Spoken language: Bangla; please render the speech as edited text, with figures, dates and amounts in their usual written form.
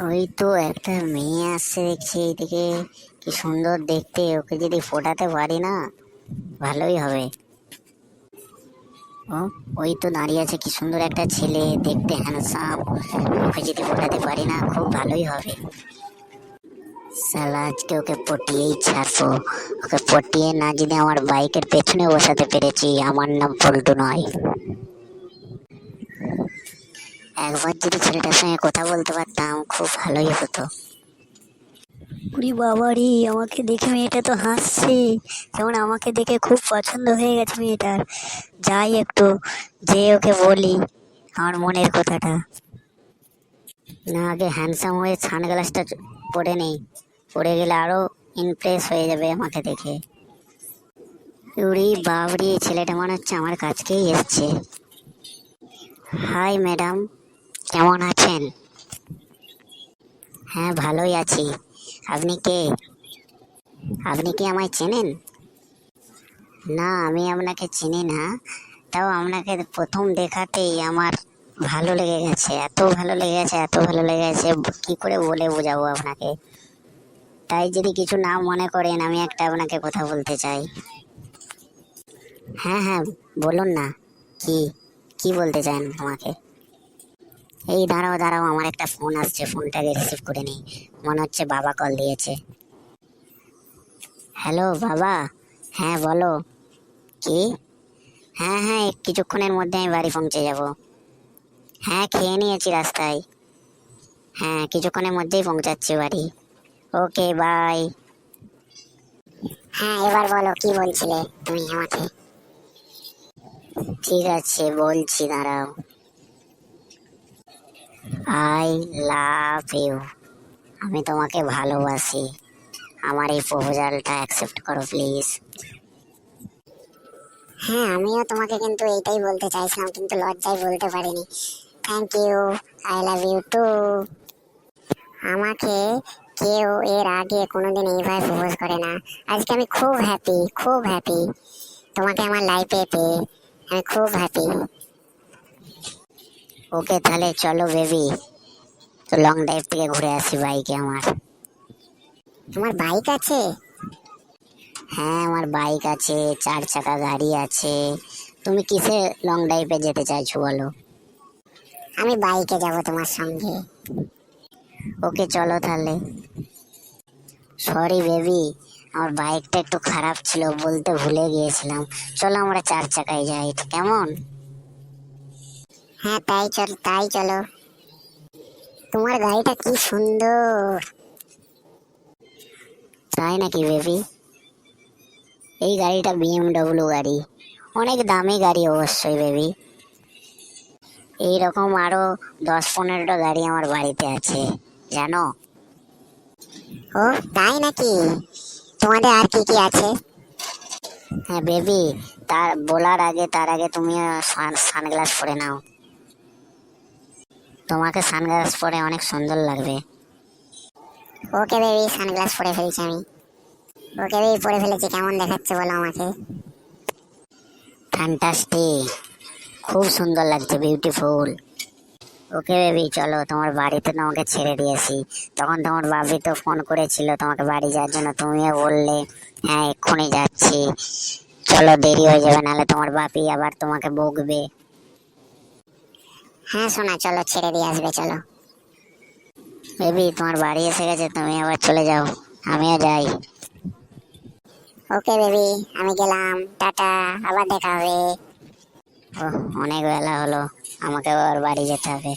ওই তো একটা মেয়ে আসছে দেখছি এইদিকে, কি সুন্দর দেখতে। ওকে যদি ফোটাতে পারি না, ভালোই হবে। ও, ওই তো দাঁড়িয়ে আছে কি সুন্দর একটা ছেলে, দেখতে হ্যান্ডসাম। ওকে যদি ফোটাতে পারি না, খুব ভালোই হবে। শালা আজকে ওকে পটিয়েই ছাড়বো। ওকে পটিয়ে না যদি আমার বাইকের পেছনে বসাতে পেরেছি, আমার নাম পল্টু নয়। একবার যদি ছেলেটার সঙ্গে কথা বলতে পারতাম, খুব ভালোই হতো। উরি বাবা রে, আমাকে দেখে মেয়েটা তো হাসছে, যেমন আমাকে দেখে খুব পছন্দ হয়ে গেছে মেয়েটার। যাই একটু, যে ওকে বলি আমার মনের কথাটা। না, আগে হ্যান্ডসাম হয়ে সানগ্লাসটা পরে নেই। পরে গেলে আরো ইমপ্রেস হয়ে যাবে আমাকে দেখে। উড়ি বাবরি, ছেলেটা মনে হচ্ছে আমার কাছকেই এসছে। হাই ম্যাডাম, কেমন আছেন? হ্যাঁ, ভালোই আছি। আপনি কে? আপনি কি আমায় চেনেন? না, আমি আপনাকে চিনি না। তাও আপনাকে প্রথম দেখাতেই আমার ভালো লেগে গেছে, এত ভালো লেগে গেছে, এত ভালো লেগে গেছে, কি করে বলে বোঝাবো আপনাকে। তাই যদি কিছু না মনে করেন, আমি একটা আপনাকে কথা বলতে চাই। হ্যাঁ হ্যাঁ, বলুন না। কি কি বলতে চান আমাকে? এই দাঁড়াও দাঁড়াও, আমার একটা ফোন আসছে, ফোনটাকে রিসিভ করে নিই। মনে হচ্ছে বাবা কল দিয়েছে। হ্যালো বাবা। হ্যাঁ বলো। কি? হ্যাঁ হ্যাঁ, কিছুক্ষণের মধ্যে আমি বাড়ি পৌঁছে যাব। হ্যাঁ, খেয়ে নিয়েছি রাস্তায়। হ্যাঁ, কিছুক্ষণের মধ্যেই পৌঁছাচ্ছি বাড়ি। ওকে, বাই। হ্যাঁ, এবার বলো কি বলছিলে তুমি আমাকে। ঠিক আছে, বলছি, দাঁড়াও। I love you. আমি তোমাকে ভালোবাসি। আমার এই প্রপোজালটা অ্যাকসেপ্ট করো প্লিজ। হ্যাঁ, আমিও তোমাকে কিন্তু এইটাই বলতে চাইছিলাম, কিন্তু লজ্জায় বলতে পারিনি। Thank you. I love you too. আমাকে কেউ এর আগে কোনোদিন এইভাবে প্রপোজ করে না। আজকে আমি খুব হ্যাপি, খুব হ্যাপি। তোমাকে আমার লাইফে পেয়ে আমি খুব হ্যাপি। ওকে, তাহলে চলো বেবি, তো লং ড্রাইভ থেকে ঘুরে আসি বাইকে আমার। তোমার বাইক আছে? হ্যাঁ, আমার বাইক আছে, 4 চাকা গাড়ি আছে। তুমি কিসে লং ড্রাইভে যেতে চাইছো বলো? আমি বাইকে যাব তোমার সঙ্গে। ওকে, চলো তাহলে। সরি বেবি, আমার বাইকটা একটু খারাপ ছিল, বলতে ভুলে গিয়েছিলাম। চলো আমরা 4 চাকায় যাই, কেমন? হ্যাঁ, তাই চল, তাই চলো। তোমার গাড়িটা কি সুন্দর। তাই নাকি বেবি? এই গাড়িটা BMW গাড়ি, অনেক দামি গাড়ি অবশ্যই বেবি। এইরকম আরো 10-15টা গাড়ি আমার বাড়িতে আছে, জানো? ও, তাই নাকি? তোমাদের আর কি কি আছে? হ্যাঁ বেবি, তার আগে তুমি সানগ্লাস পরে নাও। তোমাকে সানগ্লাস পরে অনেক সুন্দর লাগবে। ওকে বেবি, সানগ্লাস পরে ফেলছি আমি। ওকে বেবি, পরে ফেলেছি, কেমন দেখাচ্ছে বলো আমাকে? ফ্যান্টাস্টিক, খুব সুন্দর লাগছে, বিউটিফুল। ওকে বেবি, চলো তোমার বাড়িতে তোমাকে ছেড়ে দিয়েছি। তখন তোমার বাবি তো ফোন করেছিল তোমাকে বাড়ি যাওয়ার জন্য, তুমিও বললে হ্যাঁ এক্ষুনি যাচ্ছি। চলো, দেরি হয়ে যাবে, নাহলে তোমার বাপি আবার তোমাকে বকবে। হ্যাঁ সোনা, চলো ছেড়ে দিয়ে আসবে, চলো। বেবি, তোমার বাড়ি এসে গেছে, তুমি আবার চলে যাও, আমিও যাই। ওকে বেবি, আমি গেলাম, টাটা, আবার দেখা হবে। ও, অনেক বেলা হলো, আমাকে আবার বাড়ি যেতে হবে।